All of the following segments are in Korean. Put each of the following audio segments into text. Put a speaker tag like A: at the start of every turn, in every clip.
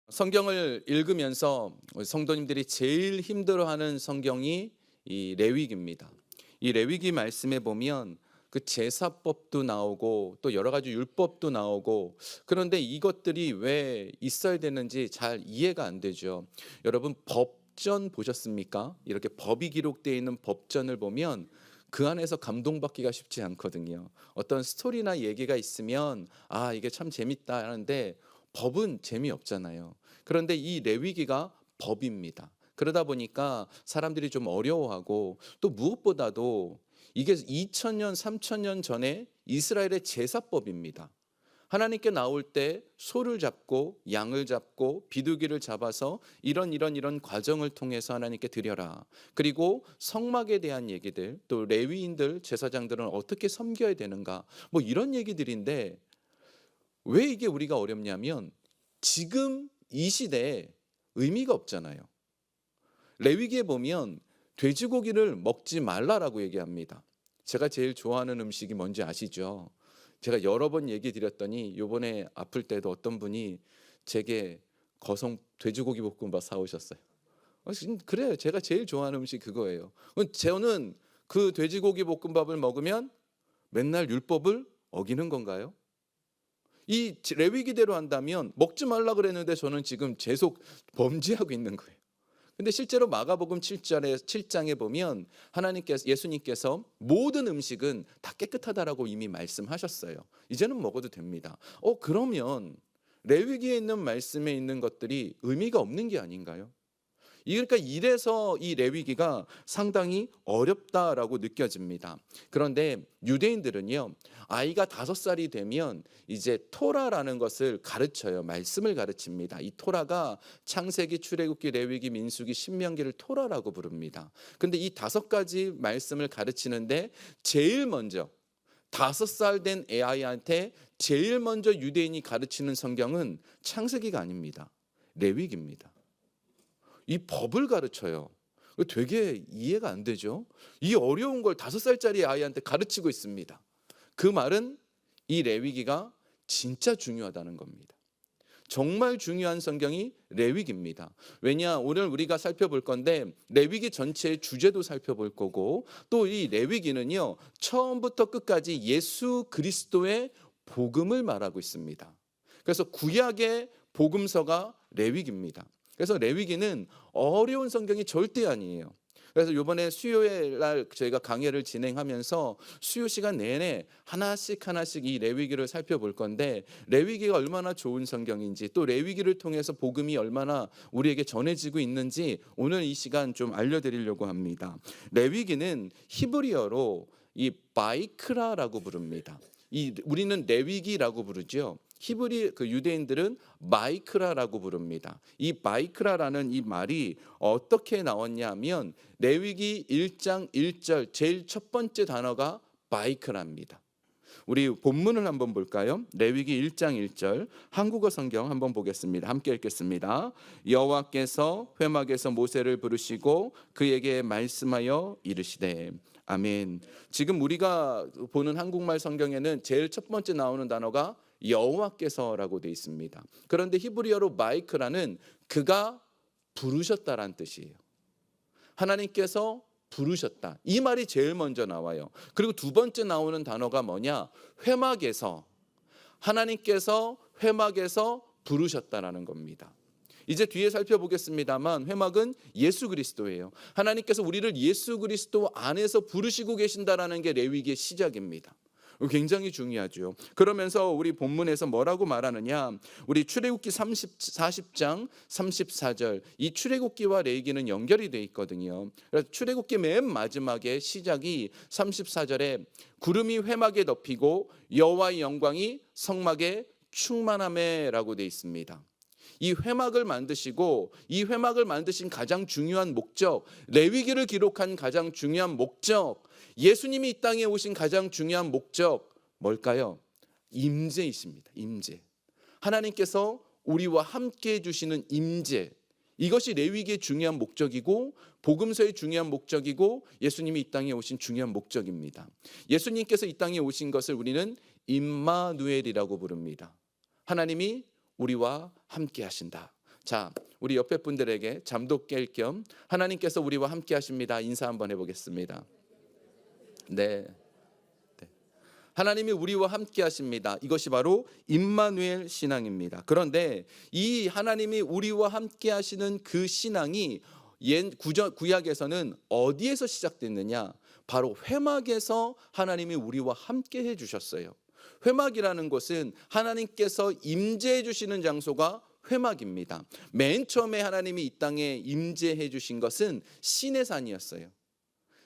A: 성경을 읽으면서 성도님들이 제일 힘들어하는 성경이 이 레위기입니다. 이 레위기 말씀에 보면 그 제사법도 나오고 또 여러 가지 율법도 나오고, 그런데 이것들이 왜 있어야 되는지 잘 이해가 안 되죠. 여러분, 법전 보셨습니까? 이렇게 법이 기록되어 있는 법전을 보면 그 안에서 감동받기가 쉽지 않거든요. 어떤 스토리나 얘기가 있으면 이게 참 재밌다 하는데 법은 재미없잖아요. 그런데 이 레위기가 법입니다. 그러다 보니까 사람들이 좀 어려워하고, 또 무엇보다도 이게 2000년, 3000년 전에 이스라엘의 제사법입니다. 하나님께 나올 때 소를 잡고 양을 잡고 비둘기를 잡아서 이런 과정을 통해서 하나님께 드려라. 그리고 성막에 대한 얘기들, 또 레위인들, 제사장들은 어떻게 섬겨야 되는가, 뭐 이런 얘기들인데, 왜 이게 우리가 어렵냐면 지금 이 시대에 의미가 없잖아요. 레위기에 보면 돼지고기를 먹지 말라라고 얘기합니다. 제가 제일 좋아하는 음식이 뭔지 아시죠? 제가 여러 번 얘기 드렸더니 요번에 아플 때도 어떤 분이 제게 거성 돼지고기 볶음밥 사오셨어요. 그래요. 제가 제일 좋아하는 음식 그거예요. 저는 그 돼지고기 볶음밥을 먹으면 맨날 율법을 어기는 건가요? 이 레위기대로 한다면 먹지 말라 그랬는데 저는 지금 계속 범죄하고 있는 거예요. 근데 실제로 마가복음 7장에 보면 예수님께서 모든 음식은 다 깨끗하다라고 이미 말씀하셨어요. 이제는 먹어도 됩니다. 그러면 레위기에 있는 말씀에 있는 것들이 의미가 없는 게 아닌가요? 그러니까 이래서 이 레위기가 상당히 어렵다라고 느껴집니다. 그런데 유대인들은요, 아이가 5살이 되면 이제 토라라는 것을 가르쳐요. 말씀을 가르칩니다. 이 토라가 창세기, 출애굽기, 레위기, 민수기, 신명기를 토라라고 부릅니다. 근데 이 5가지 말씀을 가르치는데 제일 먼저 5살 된 아이한테 제일 먼저 유대인이 가르치는 성경은 창세기가 아닙니다. 레위기입니다. 이 법을 가르쳐요. 되게 이해가 안 되죠. 이 어려운 걸 5살짜리 아이한테 가르치고 있습니다. 그 말은 이 레위기가 진짜 중요하다는 겁니다. 정말 중요한 성경이 레위기입니다. 왜냐, 오늘 우리가 살펴볼 건데 레위기 전체의 주제도 살펴볼 거고, 또 이 레위기는요, 처음부터 끝까지 예수 그리스도의 복음을 말하고 있습니다. 그래서 구약의 복음서가 레위기입니다. 그래서 레위기는 어려운 성경이 절대 아니에요. 그래서 이번에 수요일 날 저희가 강의를 진행하면서 수요 시간 내내 하나씩 이 레위기를 살펴볼 건데, 레위기가 얼마나 좋은 성경인지, 또 레위기를 통해서 복음이 얼마나 우리에게 전해지고 있는지 오늘 이 시간 좀 알려드리려고 합니다. 레위기는 히브리어로 이 바이크라라고 부릅니다. 우리는 레위기라고 부르죠. 히브리 유대인들은 마이크라라고 부릅니다. 이 마이크라라는 이 말이 어떻게 나왔냐면 레위기 1장 1절 제일 첫 번째 단어가 마이크라입니다. 우리 본문을 한번 볼까요? 레위기 1장 1절 한국어 성경 한번 보겠습니다. 함께 읽겠습니다. 여호와께서 회막에서 모세를 부르시고 그에게 말씀하여 이르시되. 아멘. 지금 우리가 보는 한국말 성경에는 제일 첫 번째 나오는 단어가 여호와께서라고 되어 있습니다. 그런데 히브리어로 마이크라는 그가 부르셨다라는 뜻이에요. 하나님께서 부르셨다, 이 말이 제일 먼저 나와요. 그리고 두 번째 나오는 단어가 뭐냐? 회막에서, 하나님께서 회막에서 부르셨다라는 겁니다. 이제 뒤에 살펴보겠습니다만 회막은 예수 그리스도예요. 하나님께서 우리를 예수 그리스도 안에서 부르시고 계신다라는 게 레위기의 시작입니다. 굉장히 중요하죠. 그러면서 우리 본문에서 뭐라고 말하느냐? 우리 출애굽기 40장 34절, 이 출애굽기와 레위기는 연결이 돼 있거든요. 그래서 출애굽기 맨 마지막에 시작이 34절에 구름이 회막에 덮이고 여호와의 영광이 성막에 충만하매라고 돼 있습니다. 이 회막을 만드시고 이 회막을 만드신 가장 중요한 목적, 레위기를 기록한 가장 중요한 목적, 예수님이 이 땅에 오신 가장 중요한 목적 뭘까요? 임재이십니다. 임재. 하나님께서 우리와 함께 해주시는 임재. 이것이 레위기의 중요한 목적이고 복음서의 중요한 목적이고 예수님이 이 땅에 오신 중요한 목적입니다. 예수님께서 이 땅에 오신 것을 우리는 임마누엘이라고 부릅니다. 하나님이 우리와 함께 하신다. 자, 우리 옆에 분들에게 잠도 깰 겸 하나님께서 우리와 함께 하십니다. 인사 한번 해보겠습니다. 네. 하나님이 우리와 함께 하십니다. 이것이 바로 임마누엘 신앙입니다. 그런데 이 하나님이 우리와 함께 하시는 그 신앙이 구약에서는 어디에서 시작됐느냐? 바로 회막에서 하나님이 우리와 함께 해 주셨어요. 회막이라는 것은 하나님께서 임재해 주시는 장소가 회막입니다. 맨 처음에 하나님이 이 땅에 임재해 주신 것은 시내산이었어요.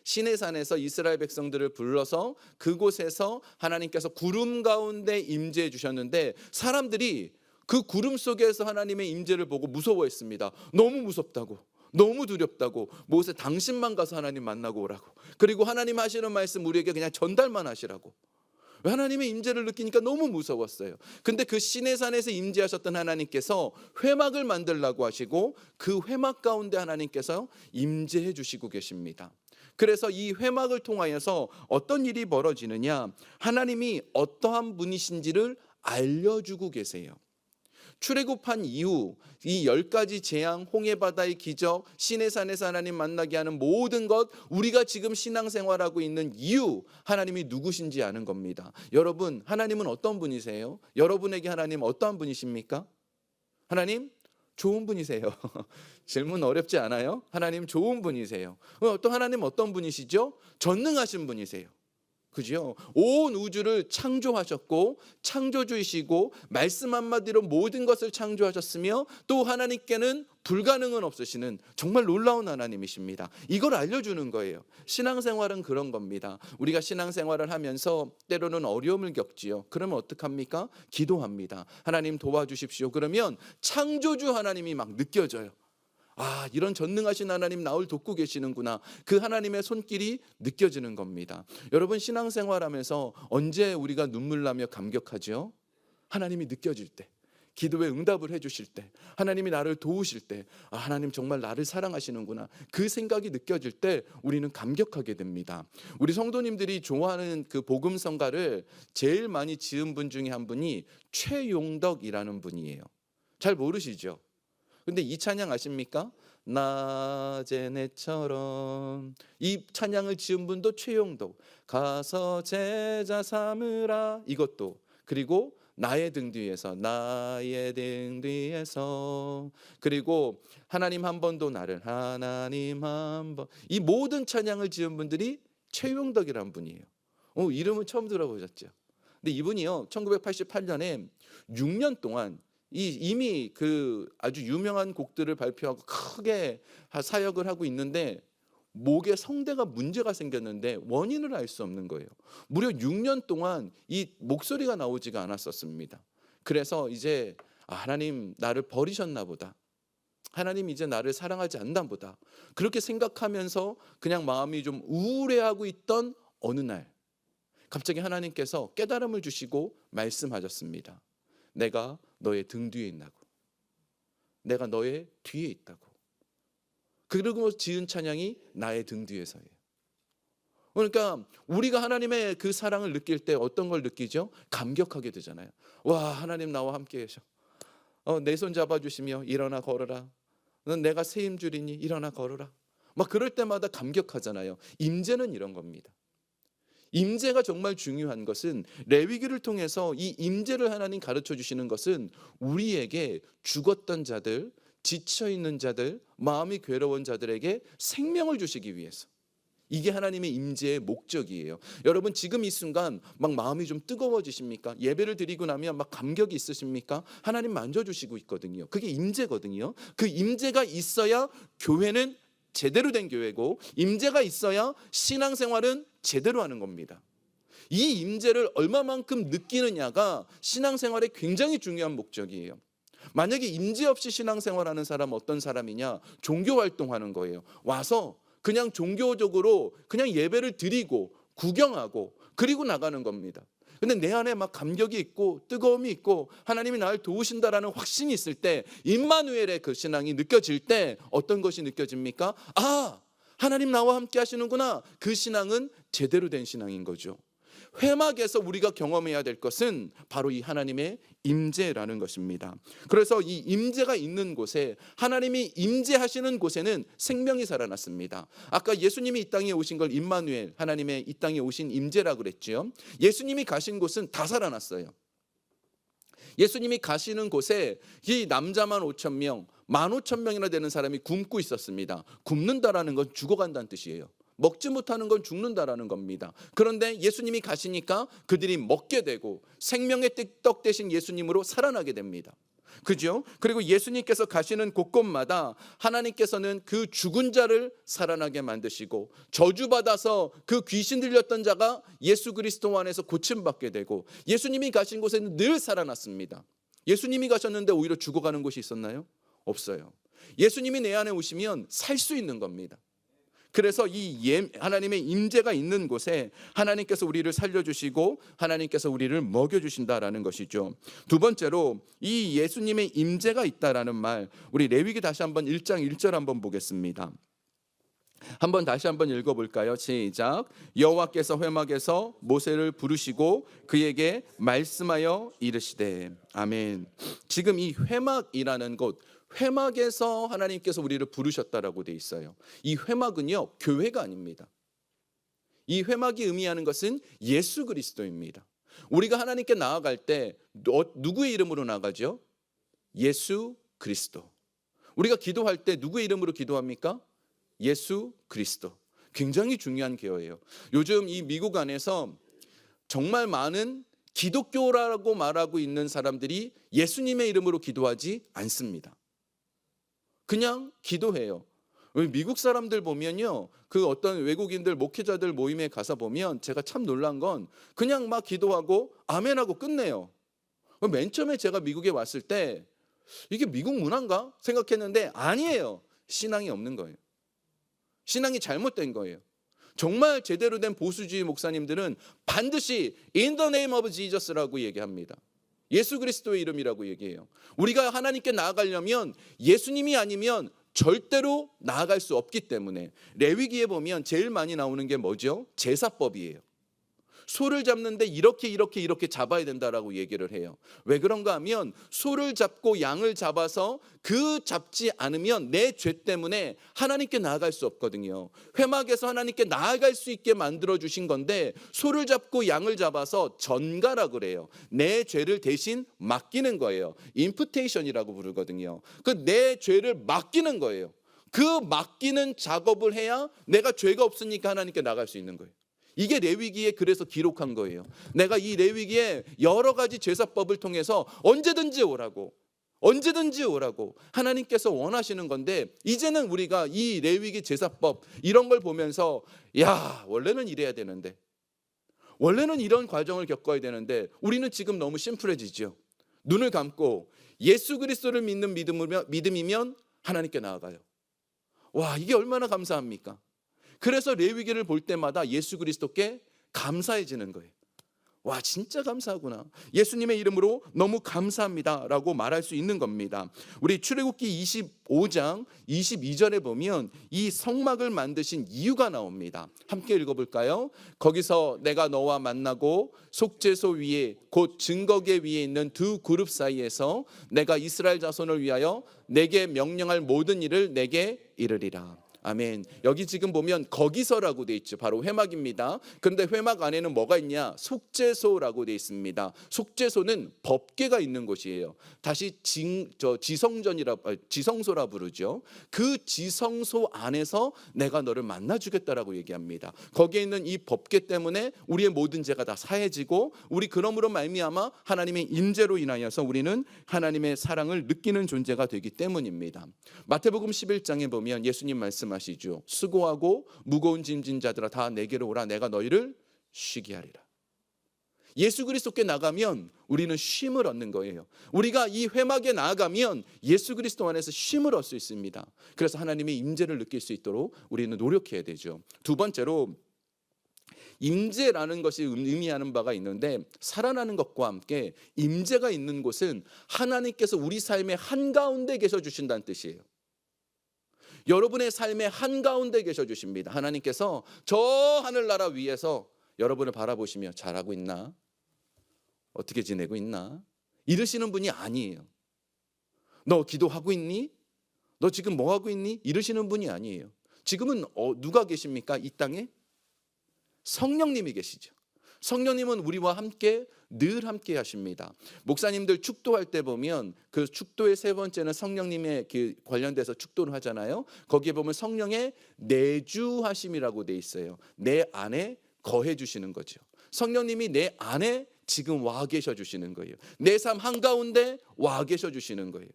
A: 시내산에서 이스라엘 백성들을 불러서 그곳에서 하나님께서 구름 가운데 임재해 주셨는데 사람들이 그 구름 속에서 하나님의 임재를 보고 무서워했습니다. 너무 무섭다고, 너무 두렵다고. 모세 당신만 가서 하나님 만나고 오라고. 그리고 하나님 하시는 말씀 우리에게 그냥 전달만 하시라고. 하나님의 임재를 느끼니까 너무 무서웠어요. 근데 그 시내산에서 임재하셨던 하나님께서 회막을 만들라고 하시고 그 회막 가운데 하나님께서 임재해 주시고 계십니다. 그래서 이 회막을 통하여서 어떤 일이 벌어지느냐? 하나님이 어떠한 분이신지를 알려주고 계세요. 출애굽한 이후 이 10가지 재앙, 홍해바다의 기적, 시내산에서 하나님 만나게 하는 모든 것, 우리가 지금 신앙생활하고 있는 이유, 하나님이 누구신지 아는 겁니다. 여러분, 하나님은 어떤 분이세요? 여러분에게 하나님 어떠한 분이십니까? 하나님 좋은 분이세요. 질문 어렵지 않아요? 하나님 좋은 분이세요. 또 하나님 어떤 분이시죠? 전능하신 분이세요. 그죠? 온 우주를 창조하셨고 창조주이시고 말씀 한마디로 모든 것을 창조하셨으며 또 하나님께는 불가능은 없으시는 정말 놀라운 하나님이십니다. 이걸 알려주는 거예요. 신앙생활은 그런 겁니다. 우리가 신앙생활을 하면서 때로는 어려움을 겪지요. 그러면 어떡합니까? 기도합니다. 하나님 도와주십시오. 그러면 창조주 하나님이 막 느껴져요. 아, 이런 전능하신 하나님 나를 돕고 계시는구나. 그 하나님의 손길이 느껴지는 겁니다. 여러분, 신앙생활하면서 언제 우리가 눈물 나며 감격하죠? 하나님이 느껴질 때, 기도에 응답을 해주실 때, 하나님이 나를 도우실 때, 아, 하나님 정말 나를 사랑하시는구나. 그 생각이 느껴질 때 우리는 감격하게 됩니다. 우리 성도님들이 좋아하는 그 복음성가를 제일 많이 지은 분 중에 한 분이 최용덕이라는 분이에요. 잘 모르시죠? 근데 이 찬양 아십니까? 낮에 내처럼. 이 찬양을 지은 분도 최용덕. 가서 제자 삼으라. 이것도. 그리고 나의 등 뒤에서, 나의 등 뒤에서. 그리고 하나님 한 번도 나를, 하나님 한 번. 이 모든 찬양을 지은 분들이 최용덕이라는 분이에요. 이름은 처음 들어보셨죠? 근데 이분이요, 1988년에 6년 동안 이미 그 아주 유명한 곡들을 발표하고 크게 사역을 하고 있는데 목에 성대가 문제가 생겼는데 원인을 알 수 없는 거예요. 무려 6년 동안 이 목소리가 나오지가 않았었습니다. 그래서 이제 하나님 나를 버리셨나 보다. 하나님 이제 나를 사랑하지 않나 보다. 그렇게 생각하면서 그냥 마음이 좀 우울해하고 있던 어느 날 갑자기 하나님께서 깨달음을 주시고 말씀하셨습니다. 내가 너의 등 뒤에 있다고. 내가 너의 뒤에 있다고. 그리고 지은 찬양이 나의 등 뒤에서예요. 그러니까 우리가 하나님의 그 사랑을 느낄 때 어떤 걸 느끼죠? 감격하게 되잖아요. 와, 하나님 나와 함께 계셔. 내 손 잡아주시며 일어나 걸어라. 넌 내가 새 힘줄이니 일어나 걸어라. 막 그럴 때마다 감격하잖아요. 임재는 이런 겁니다. 임재가 정말 중요한 것은 레위기를 통해서 이 임재를 하나님 가르쳐 주시는 것은 우리에게 죽었던 자들, 지쳐있는 자들, 마음이 괴로운 자들에게 생명을 주시기 위해서. 이게 하나님의 임재의 목적이에요. 여러분, 지금 이 순간 막 마음이 좀 뜨거워지십니까? 예배를 드리고 나면 막 감격이 있으십니까? 하나님 만져주시고 있거든요. 그게 임재거든요. 그 임재가 있어야 교회는 제대로 된 교회고, 임재가 있어야 신앙생활은 제대로 하는 겁니다. 이 임재를 얼마만큼 느끼느냐가 신앙생활의 굉장히 중요한 목적이에요. 만약에 임재 없이 신앙생활하는 사람 어떤 사람이냐? 종교활동하는 거예요. 와서 그냥 종교적으로 그냥 예배를 드리고 구경하고 그리고 나가는 겁니다. 근데 내 안에 막 감격이 있고 뜨거움이 있고 하나님이 나를 도우신다라는 확신이 있을 때, 임마누엘의 그 신앙이 느껴질 때 어떤 것이 느껴집니까? 아, 하나님 나와 함께 하시는구나. 그 신앙은 제대로 된 신앙인 거죠. 회막에서 우리가 경험해야 될 것은 바로 이 하나님의 임재라는 것입니다. 그래서 이 임재가 있는 곳에, 하나님이 임재하시는 곳에는 생명이 살아났습니다. 아까 예수님이 이 땅에 오신 걸 임마누엘, 하나님의 이 땅에 오신 임재라고 그랬죠. 예수님이 가신 곳은 다 살아났어요. 예수님이 가시는 곳에 이 남자만 5천 명, 15,000명이나 되는 사람이 굶고 있었습니다. 굶는다라는 건 죽어간다는 뜻이에요. 먹지 못하는 건 죽는다라는 겁니다. 그런데 예수님이 가시니까 그들이 먹게 되고 생명의 떡 대신 예수님으로 살아나게 됩니다. 그죠? 그리고 예수님께서 가시는 곳곳마다 하나님께서는 그 죽은 자를 살아나게 만드시고, 저주받아서 그 귀신 들렸던 자가 예수 그리스도 안에서 고침받게 되고, 예수님이 가신 곳에는 늘 살아났습니다. 예수님이 가셨는데 오히려 죽어가는 곳이 있었나요? 없어요. 예수님이 내 안에 오시면 살 수 있는 겁니다. 그래서 이 하나님의 임재가 있는 곳에 하나님께서 우리를 살려주시고 하나님께서 우리를 먹여주신다라는 것이죠. 두 번째로 이 예수님의 임재가 있다라는 말, 우리 레위기 다시 한번 1장 1절 한번 보겠습니다. 한번 다시 한번 읽어볼까요? 시작. 여호와께서 회막에서 모세를 부르시고 그에게 말씀하여 이르시되. 아멘. 지금 이 회막이라는 곳, 회막에서 하나님께서 우리를 부르셨다라고 되어 있어요. 이 회막은요, 교회가 아닙니다. 이 회막이 의미하는 것은 예수 그리스도입니다. 우리가 하나님께 나아갈 때 누구의 이름으로 나가죠? 예수 그리스도. 우리가 기도할 때 누구의 이름으로 기도합니까? 예수 그리스도. 굉장히 중요한 개요예요. 요즘 이 미국 안에서 정말 많은 기독교라고 말하고 있는 사람들이 예수님의 이름으로 기도하지 않습니다. 그냥 기도해요. 미국 사람들 보면요, 그 어떤 외국인들 목회자들 모임에 가서 보면 제가 참 놀란 건 그냥 막 기도하고 아멘하고 끝내요. 맨 처음에 제가 미국에 왔을 때 이게 미국 문화인가 생각했는데 아니에요. 신앙이 없는 거예요. 신앙이 잘못된 거예요. 정말 제대로 된 보수주의 목사님들은 반드시 In the name of Jesus라고 얘기합니다. 예수 그리스도의 이름이라고 얘기해요. 우리가 하나님께 나아가려면 예수님이 아니면 절대로 나아갈 수 없기 때문에 레위기에 보면 제일 많이 나오는 게 뭐죠? 제사법이에요. 소를 잡는데 이렇게 잡아야 된다라고 얘기를 해요. 왜 그런가 하면 소를 잡고 양을 잡아서 그 잡지 않으면 내 죄 때문에 하나님께 나아갈 수 없거든요. 회막에서 하나님께 나아갈 수 있게 만들어 주신 건데 소를 잡고 양을 잡아서 전가라고 그래요. 내 죄를 대신 맡기는 거예요. 임푸테이션이라고 부르거든요. 그 내 죄를 맡기는 거예요. 그 맡기는 작업을 해야 내가 죄가 없으니까 하나님께 나갈 수 있는 거예요. 이게 레위기에 그래서 기록한 거예요. 내가 이 레위기에 여러 가지 제사법을 통해서 언제든지 오라고 하나님께서 원하시는 건데, 이제는 우리가 이 레위기 제사법 이런 걸 보면서 야, 원래는 이래야 되는데, 원래는 이런 과정을 겪어야 되는데 우리는 지금 너무 심플해지죠. 눈을 감고 예수 그리스도를 믿는 믿음이면 하나님께 나아가요. 와, 이게 얼마나 감사합니까? 그래서 레위기를 볼 때마다 예수 그리스도께 감사해지는 거예요. 와, 진짜 감사하구나. 예수님의 이름으로 너무 감사합니다라고 말할 수 있는 겁니다. 우리 출애굽기 25장 22절에 보면 이 성막을 만드신 이유가 나옵니다. 함께 읽어볼까요? 거기서 내가 너와 만나고 속죄소 위에 곧 증거계 위에 있는 두 그룹 사이에서 내가 이스라엘 자손을 위하여 내게 명령할 모든 일을 내게 이르리라. 아멘. 여기 지금 보면 거기서라고 돼 있죠. 바로 회막입니다. 그런데 회막 안에는 뭐가 있냐? 속죄소라고 돼 있습니다. 속죄소는 법궤가 있는 곳이에요. 다시 지성소라 부르죠. 그 지성소 안에서 내가 너를 만나주겠다라고 얘기합니다. 거기에 있는 이 법궤 때문에 우리의 모든 죄가 다 사해지고, 우리 그러므로 말미암아 하나님의 임재로 인하여서 우리는 하나님의 사랑을 느끼는 존재가 되기 때문입니다. 마태복음 11장에 보면 예수님 말씀하시죠. 수고하고 무거운 짐진 자들아 다 내게로 오라, 내가 너희를 쉬게 하리라. 예수 그리스도께 나가면 우리는 쉼을 얻는 거예요. 우리가 이 회막에 나아가면 예수 그리스도 안에서 쉼을 얻을 수 있습니다. 그래서 하나님의 임재를 느낄 수 있도록 우리는 노력해야 되죠. 두 번째로 임재라는 것이 의미하는 바가 있는데, 살아나는 것과 함께 임재가 있는 곳은 하나님께서 우리 삶의 한가운데 계셔 주신다는 뜻이에요. 여러분의 삶의 한가운데 계셔 주십니다. 하나님께서 저 하늘나라 위에서 여러분을 바라보시며 잘하고 있나? 어떻게 지내고 있나? 이러시는 분이 아니에요. 너 기도하고 있니? 너 지금 뭐 하고 있니? 이러시는 분이 아니에요. 지금은 누가 계십니까? 이 땅에? 성령님이 계시죠. 성령님은 우리와 함께 늘 함께 하십니다. 목사님들 축도할 때 보면 그 축도의 세 번째는 성령님의 관련돼서 축도를 하잖아요. 거기에 보면 성령의 내주하심이라고 돼 있어요. 내 안에 거해 주시는 거죠. 성령님이 내 안에 지금 와 계셔 주시는 거예요. 내 삶 한가운데 와 계셔 주시는 거예요.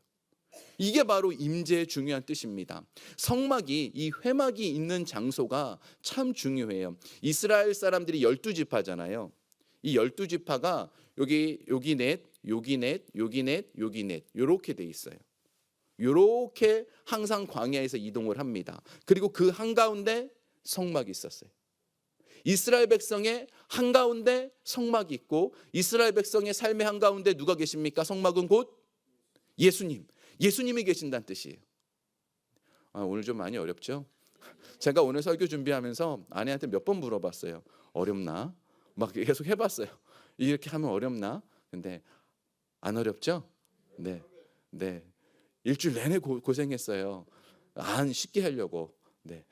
A: 이게 바로 임재의 중요한 뜻입니다. 성막이, 이 회막이 있는 장소가 참 중요해요. 이스라엘 사람들이 12지파잖아요. 이 12지파가 여기 넷, 여기 넷, 여기 넷, 여기 넷 이렇게 돼 있어요. 이렇게 항상 광야에서 이동을 합니다. 그리고 그 한가운데 성막이 있었어요. 이스라엘 백성의 한가운데 성막이 있고, 이스라엘 백성의 삶의 한가운데 누가 계십니까? 성막은 곧 예수님이 계신다는 뜻이에요. 오늘 좀 많이 어렵죠? 제가 오늘 설교 준비하면서 아내한테 몇 번 물어봤어요. 어렵나? 막 계속 해봤어요. 이렇게 하면 어렵나? 근데 안 어렵죠? 네. 일주일 내내 고생했어요. 안 쉽게 하려고. 네.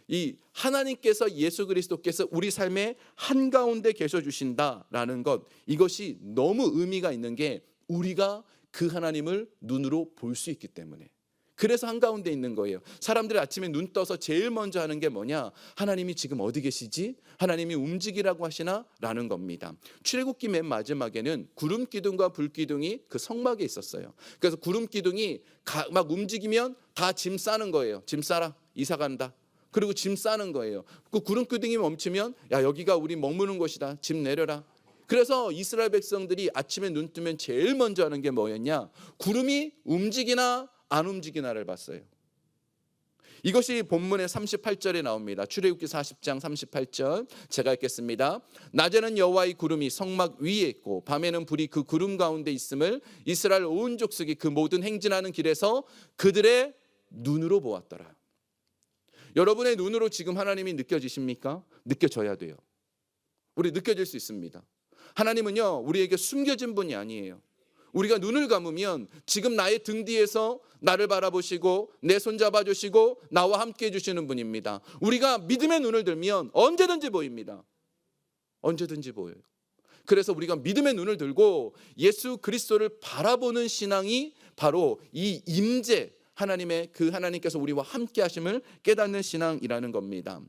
A: 이 하나님께서, 예수 그리스도께서 우리 삶의 한가운데 계셔 주신다라는 것, 이것이 너무 의미가 있는 게 우리가 그 하나님을 눈으로 볼 수 있기 때문에, 그래서 한가운데 있는 거예요. 사람들이 아침에 눈 떠서 제일 먼저 하는 게 뭐냐? 하나님이 지금 어디 계시지? 하나님이 움직이라고 하시나? 라는 겁니다. 출애굽기 맨 마지막에는 구름 기둥과 불 기둥이 그 성막에 있었어요. 그래서 구름 기둥이 막 움직이면 다 짐 싸는 거예요. 짐 싸라, 이사 간다. 그리고 짐 싸는 거예요. 그 구름 기둥이 멈추면, 야, 여기가 우리 머무는 곳이다, 짐 내려라. 그래서 이스라엘 백성들이 아침에 눈 뜨면 제일 먼저 하는 게 뭐였냐? 구름이 움직이나 안 움직이나를 봤어요. 이것이 본문의 38절에 나옵니다. 출애굽기 40장 38절 제가 읽겠습니다. 낮에는 여호와의 구름이 성막 위에 있고 밤에는 불이 그 구름 가운데 있음을 이스라엘 온 족속이 그 모든 행진하는 길에서 그들의 눈으로 보았더라. 여러분의 눈으로 지금 하나님이 느껴지십니까? 느껴져야 돼요. 우리 느껴질 수 있습니다. 하나님은요, 우리에게 숨겨진 분이 아니에요. 우리가 눈을 감으면 지금 나의 등 뒤에서 나를 바라보시고 내 손 잡아주시고 나와 함께 해주시는 분입니다. 우리가 믿음의 눈을 들면 언제든지 보입니다. 언제든지 보여요. 그래서 우리가 믿음의 눈을 들고 예수 그리스도를 바라보는 신앙이 바로 이 임재, 하나님의 그 하나님께서 우리와 함께 하심을 깨닫는 신앙이라는 겁니다.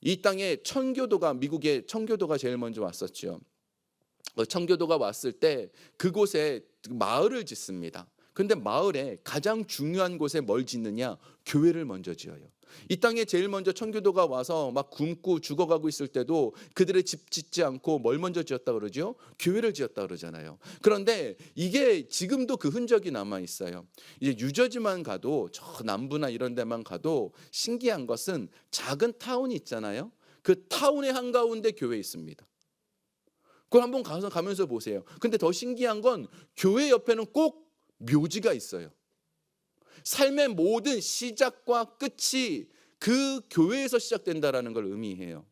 A: 이 땅에 청교도가, 미국에 청교도가 제일 먼저 왔었죠. 청교도가 왔을 때 그곳에 마을을 짓습니다. 그런데 마을에 가장 중요한 곳에 뭘 짓느냐? 교회를 먼저 지어요. 이 땅에 제일 먼저 청교도가 와서 막 굶고 죽어가고 있을 때도 그들의 집 짓지 않고 뭘 먼저 지었다 그러죠? 교회를 지었다 그러잖아요. 그런데 이게 지금도 그 흔적이 남아 있어요. 이제 뉴저지만 가도, 저 남부나 이런 데만 가도 신기한 것은 작은 타운이 있잖아요. 그 타운의 한가운데 교회 있습니다. 그걸 한번 가면서 보세요. 근데 더 신기한 건 교회 옆에는 꼭 묘지가 있어요. 삶의 모든 시작과 끝이 그 교회에서 시작된다라는 걸 의미해요.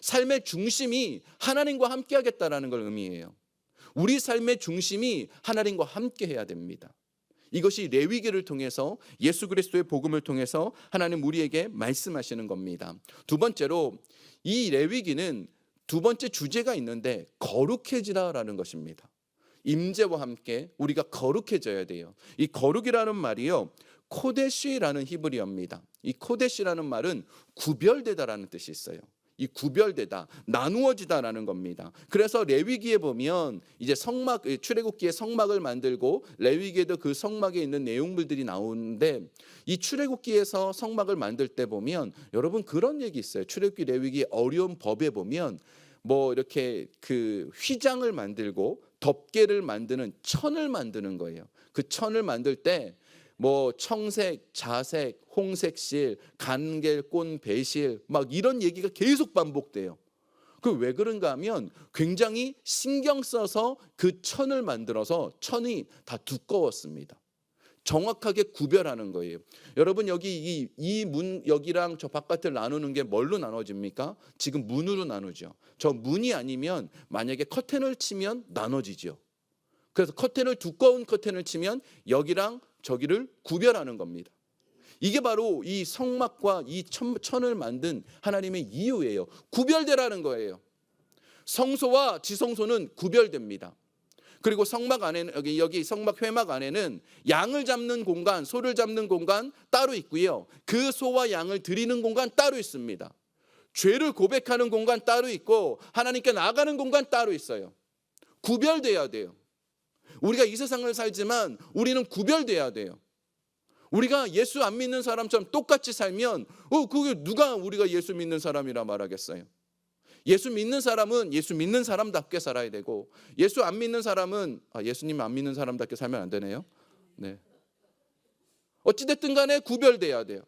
A: 삶의 중심이 하나님과 함께 하겠다라는 걸 의미해요. 우리 삶의 중심이 하나님과 함께 해야 됩니다. 이것이 레위기를 통해서, 예수 그리스도의 복음을 통해서 하나님 우리에게 말씀하시는 겁니다. 두 번째로, 이 레위기는 두 번째 주제가 있는데 거룩해지라라는 것입니다. 임재와 함께 우리가 거룩해져야 돼요. 이 거룩이라는 말이요, 코데시라는 히브리어입니다. 이 코데시라는 말은 구별되다라는 뜻이 있어요. 이 구별되다, 나누어지다라는 겁니다. 그래서 레위기에 보면 이제 성막, 출애굽기에 성막을 만들고 레위기에도 그 성막에 있는 내용물들이 나오는데, 이 출애굽기에서 성막을 만들 때 보면 여러분 그런 얘기 있어요. 출애굽기 레위기 어려운 법에 보면 뭐 이렇게 그 휘장을 만들고 덮개를 만드는 천을 만드는 거예요. 그 천을 만들 때 뭐 청색, 자색, 홍색실, 간겔, 배실 막 이런 얘기가 계속 반복돼요. 그 왜 그런가 하면 굉장히 신경 써서 그 천을 만들어서 천이 다 두꺼웠습니다. 정확하게 구별하는 거예요. 여러분 여기 이 문 여기랑 저 바깥을 나누는 게 뭘로 나눠집니까? 지금 문으로 나누죠. 저 문이 아니면 만약에 커튼을 치면 나눠지죠. 그래서 두꺼운 커튼을 치면 여기랑 저기를 구별하는 겁니다. 이게 바로 이 성막과 이 천을 만든 하나님의 이유예요. 구별되라는 거예요. 성소와 지성소는 구별됩니다. 그리고 성막 안에는 여기 성막 회막 안에는 양을 잡는 공간, 소를 잡는 공간 따로 있고요. 그 소와 양을 드리는 공간 따로 있습니다. 죄를 고백하는 공간 따로 있고 하나님께 나아가는 공간 따로 있어요. 구별돼야 돼요. 우리가 이 세상을 살지만 우리는 구별돼야 돼요. 우리가 예수 안 믿는 사람처럼 똑같이 살면 그게 누가 우리가 예수 믿는 사람이라 말하겠어요. 예수 믿는 사람은 예수 믿는 사람답게 살아야 되고 예수 안 믿는 사람은 예수님 안 믿는 사람답게 살면 안 되네요. 네. 어찌됐든 간에 구별돼야 돼요.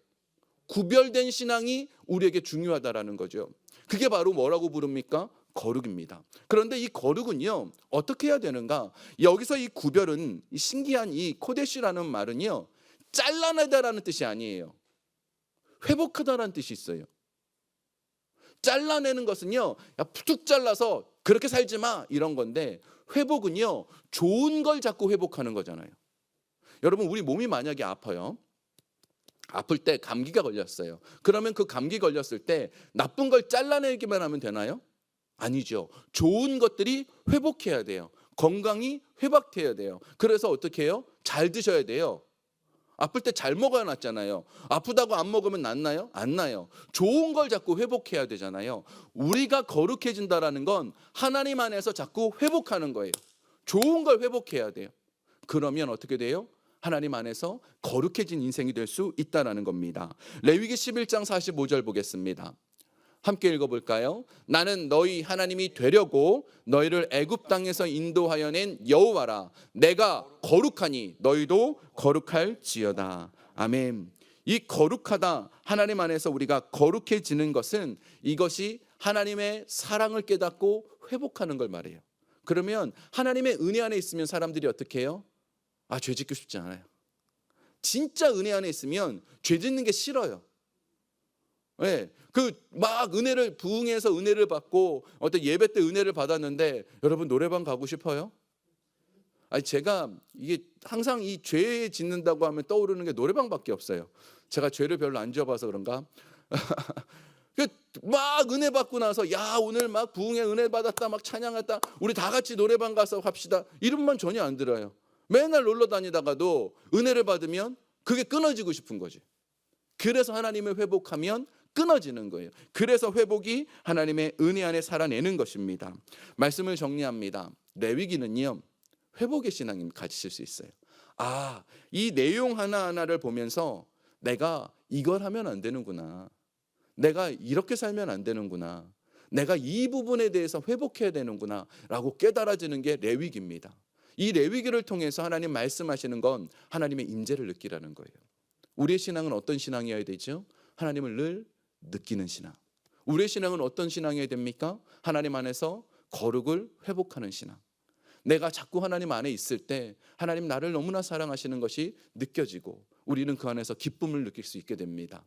A: 구별된 신앙이 우리에게 중요하다라는 거죠. 그게 바로 뭐라고 부릅니까? 거룩입니다. 그런데 이 거룩은요 어떻게 해야 되는가? 여기서 이 구별은 신기한 이 코데시라는 말은요 잘라내다라는 뜻이 아니에요. 회복하다라는 뜻이 있어요. 잘라내는 것은요 툭 잘라서 그렇게 살지 마 이런 건데 회복은요 좋은 걸 자꾸 회복하는 거잖아요. 여러분 우리 몸이 만약에 아파요. 아플 때 감기가 걸렸어요. 그러면 그 감기 걸렸을 때 나쁜 걸 잘라내기만 하면 되나요? 아니죠. 좋은 것들이 회복해야 돼요. 건강이 회복돼야 돼요. 그래서 어떻게 해요? 잘 드셔야 돼요. 아플 때 잘 먹어야 낫잖아요. 아프다고 안 먹으면 낫나요? 안 나요. 좋은 걸 자꾸 회복해야 되잖아요. 우리가 거룩해진다라는 건 하나님 안에서 자꾸 회복하는 거예요. 좋은 걸 회복해야 돼요. 그러면 어떻게 돼요? 하나님 안에서 거룩해진 인생이 될 수 있다는 겁니다. 레위기 11장 45절 보겠습니다. 함께 읽어볼까요? 나는 너희 하나님이 되려고 너희를 애굽 땅에서 인도하여 낸 여호와라. 내가 거룩하니 너희도 거룩할지어다. 아멘. 이 거룩하다 하나님 안에서 우리가 거룩해지는 것은 이것이 하나님의 사랑을 깨닫고 회복하는 걸 말해요. 그러면 하나님의 은혜 안에 있으면 사람들이 어떻게 해요? 죄 짓고 싶지 않아요. 진짜 은혜 안에 있으면 죄 짓는 게 싫어요. 네, 막 부흥해서 은혜를 받고 어떤 예배 때 은혜를 받았는데 여러분 노래방 가고 싶어요? 제가 이게 항상 이 죄 짓는다고 하면 떠오르는 게 노래방밖에 없어요. 제가 죄를 별로 안 지어봐서 그런가? 막 은혜 받고 나서 야 오늘 막 부흥에 은혜 받았다 막 찬양했다 우리 다 같이 노래방 가서 합시다 이런 말 전혀 안 들어요. 맨날 놀러 다니다가도 은혜를 받으면 그게 끊어지고 싶은 거지. 그래서 하나님을 회복하면 끊어지는 거예요. 그래서 회복이 하나님의 은혜 안에 살아내는 것입니다. 말씀을 정리합니다. 레위기는요 회복의 신앙을 가지실 수 있어요. 이 내용 하나하나를 보면서 내가 이걸 하면 안 되는구나. 내가 이렇게 살면 안 되는구나. 내가 이 부분에 대해서 회복해야 되는구나 라고 깨달아지는 게 레위기입니다. 이 레위기를 통해서 하나님 말씀하시는 건 하나님의 임재를 느끼라는 거예요. 우리의 신앙은 어떤 신앙이어야 되죠? 하나님을 늘 느끼는 신앙. 우리의 신앙은 어떤 신앙이어야 됩니까? 하나님 안에서 거룩을 회복하는 신앙. 내가 자꾸 하나님 안에 있을 때 하나님 나를 너무나 사랑하시는 것이 느껴지고 우리는 그 안에서 기쁨을 느낄 수 있게 됩니다.